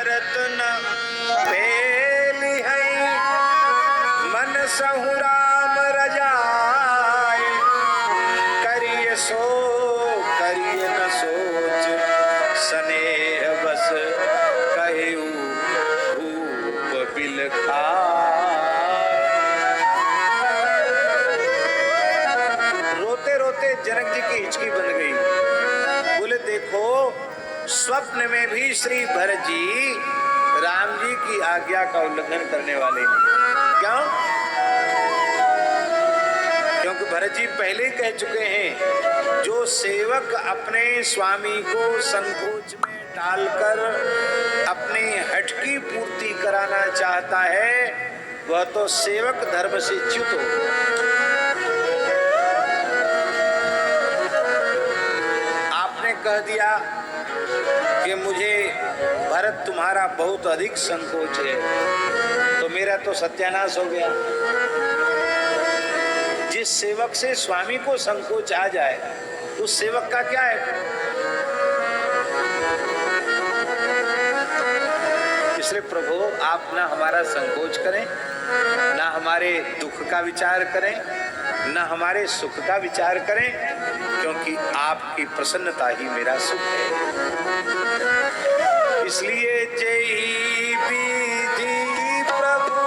भरत न भेली है मन सहु राम रजाए करिय सो करिय न सोच स्नेह बस कहु भूप बिलखाए। रोते रोते जनक जी की हिचकी बन गई। बोले देखो स्वप्न में भी श्री भरत जी राम जी की आज्ञा का उल्लंघन करने वाले नहीं। क्यों? क्योंकि भरत जी पहले ही कह चुके हैं जो सेवक अपने स्वामी को संकोच में डालकर अपने हठ की पूर्ति कराना चाहता है वह तो सेवक धर्म से च्युत हो। आपने कह दिया कि मुझे भरत तुम्हारा बहुत अधिक संकोच है तो मेरा तो सत्यानाश हो गया। जिस सेवक से स्वामी को संकोच आ जाए उस सेवक का क्या है? इसलिए प्रभु आप ना हमारा संकोच करें, ना हमारे दुख का विचार करें, ना हमारे सुख का विचार करें, क्योंकि आपकी प्रसन्नता ही मेरा सुख है। इसलिए जय विधि प्रभु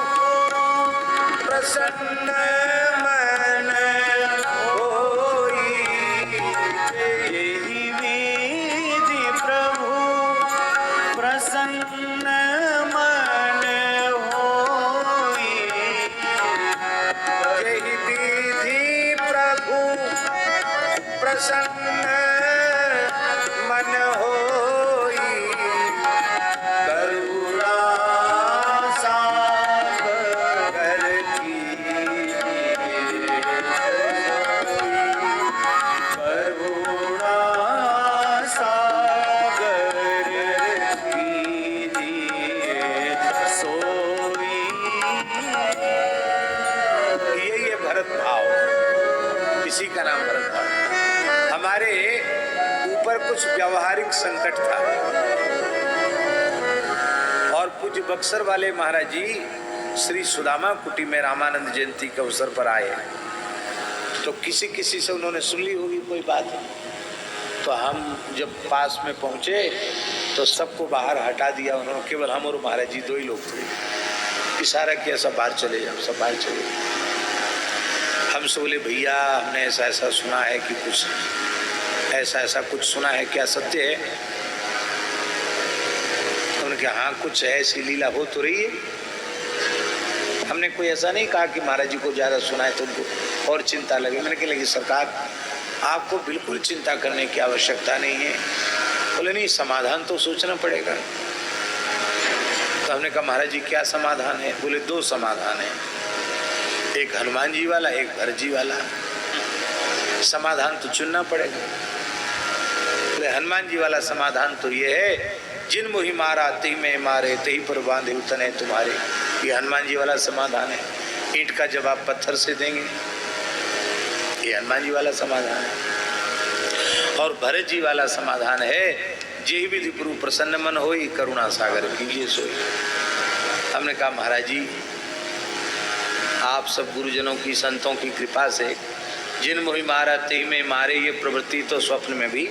प्रसन्न मन होई, जय विधि प्रभु प्रसन्न मन होई, जय विधि प्रभु प्रसन्न मन होई, करुणा सागर कीजिए, करुणा सागर कीजिए सोई। ये भरत भाव, इसी का नाम भरत भाव। हमारे ऊपर कुछ व्यावहारिक संकट था और पूज्य बक्सर वाले महाराज जी श्री सुदामा कुटी में रामानंद जयंती के अवसर पर आए तो किसी किसी से उन्होंने सुन ली होगी कोई बात। तो हम जब पास में पहुंचे तो सबको बाहर हटा दिया उन्होंने, केवल हम और महाराज जी दो ही लोग थे। इशारा किया सब बाहर चले जाओ, सब बाहर चले जाओ। हमसे बोले भैया हमने ऐसा ऐसा सुना है कि कुछ ऐसा ऐसा कुछ सुना है, क्या सत्य है? उन्होंने कहा हाँ कुछ ऐसी लीला हो तो रही है। हमने कोई ऐसा नहीं कहा कि महाराज जी को ज्यादा सुना है तो उनको और चिंता लगे। मैंने कहा लगी सरकार आपको बिल्कुल चिंता करने की आवश्यकता नहीं है। बोले नहीं समाधान तो सोचना पड़ेगा। तो हमने कहा महाराज जी क्या समाधान है? बोले दो समाधान है, एक हनुमान जी वाला एक भरत जी वाला। समाधान तो चुनना पड़ेगा। हनुमान जी वाला समाधान तो ये है जिन मोहि मारा ते में मारे ते पर बांधे उतने तुम्हारे। ये हनुमान जी वाला समाधान है। ईंट का जवाब पत्थर से देंगे, ये हनुमान जी वाला समाधान है। और भरत जी वाला समाधान है जे विधि प्रभु प्रसन्न मन होई करुणा सागर कीजिए सोई। हमने कहा महाराज जी आप सब गुरुजनों की संतों की कृपा से जिन मोहि मारा ते में मारे ये प्रवृत्ति तो स्वप्न में भी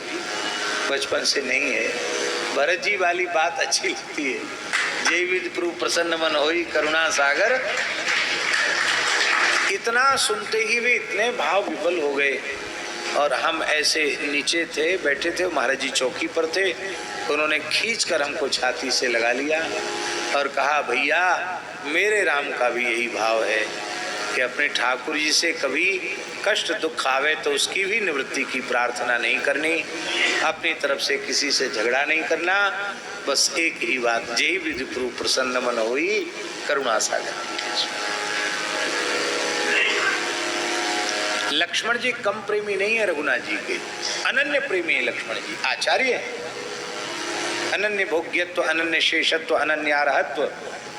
बचपन से नहीं है। भरत जी वाली बात अच्छी लगती है, जय विधि प्रभु प्रसन्न मन होई करुणा सागर। इतना सुनते ही वे इतने भाव विफल हो गए और हम ऐसे नीचे थे बैठे थे, महाराज जी चौकी पर थे। उन्होंने खींचकर हमको छाती से लगा लिया और कहा भैया मेरे राम का भी यही भाव है कि अपने ठाकुर जी से कभी कष्ट दुख आवे तो उसकी भी निवृत्ति की प्रार्थना नहीं करनी, अपनी तरफ से किसी से झगड़ा नहीं करना, बस एक ही बात जय विधि प्रभु प्रसन्न मन होई करुणा सागर। लक्ष्मण जी कम प्रेमी नहीं है रघुनाथ जी के, अनन्य प्रेमी है लक्ष्मण जी, आचार्य है। अनन्य भोग्यत्व, अनन्य शेषत्व, अनन्य आरहत्व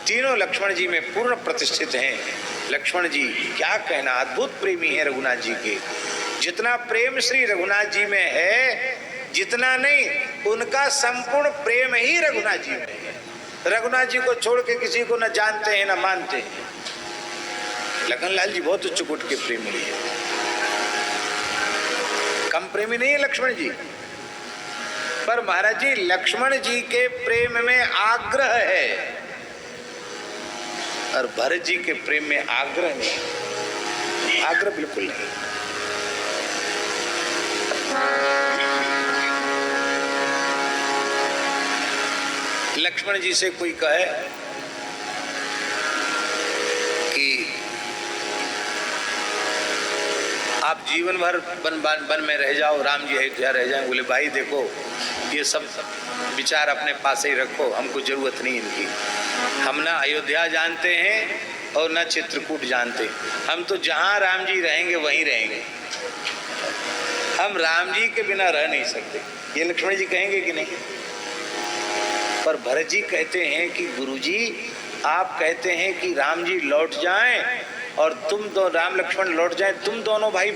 तीनों लक्ष्मण जी में पूर्ण प्रतिष्ठित हैं। लक्ष्मण जी क्या कहना, अद्भुत प्रेमी है रघुनाथ जी के। जितना प्रेम श्री रघुनाथ जी में है जितना नहीं, उनका संपूर्ण प्रेम ही रघुनाथ जी में है। रघुनाथ जी को छोड़ के किसी को न जानते हैं न मानते हैं। लखनलाल जी बहुत चुकुट के प्रेमी है, कम प्रेमी नहीं है लक्ष्मण जी, पर महाराज जी लक्ष्मण जी के प्रेम में आग्रह है और भरत जी के प्रेम में आग्रह नहीं, आग्रह बिल्कुल नहीं। लक्ष्मण जी से कोई कहे कि आप जीवन भर वन में रह जाओ, राम जी अयोध्या रह जाएं, बोले भाई देखो ये सब विचार अपने पास ही रखो, हमको जरूरत नहीं इनकी। हम ना अयोध्या जानते हैं और ना चित्रकूट जानते, हम तो जहाँ राम जी रहेंगे वहीं रहेंगे, हम राम जी के बिना रह नहीं सकते। ये लक्ष्मण जी कहेंगे कि नहीं? पर भरत जी कहते हैं कि गुरुजी आप कहते हैं कि राम जी लौट जाएं और तुम दो राम लक्ष्मण लौट जाएं, तुम दोनों भाई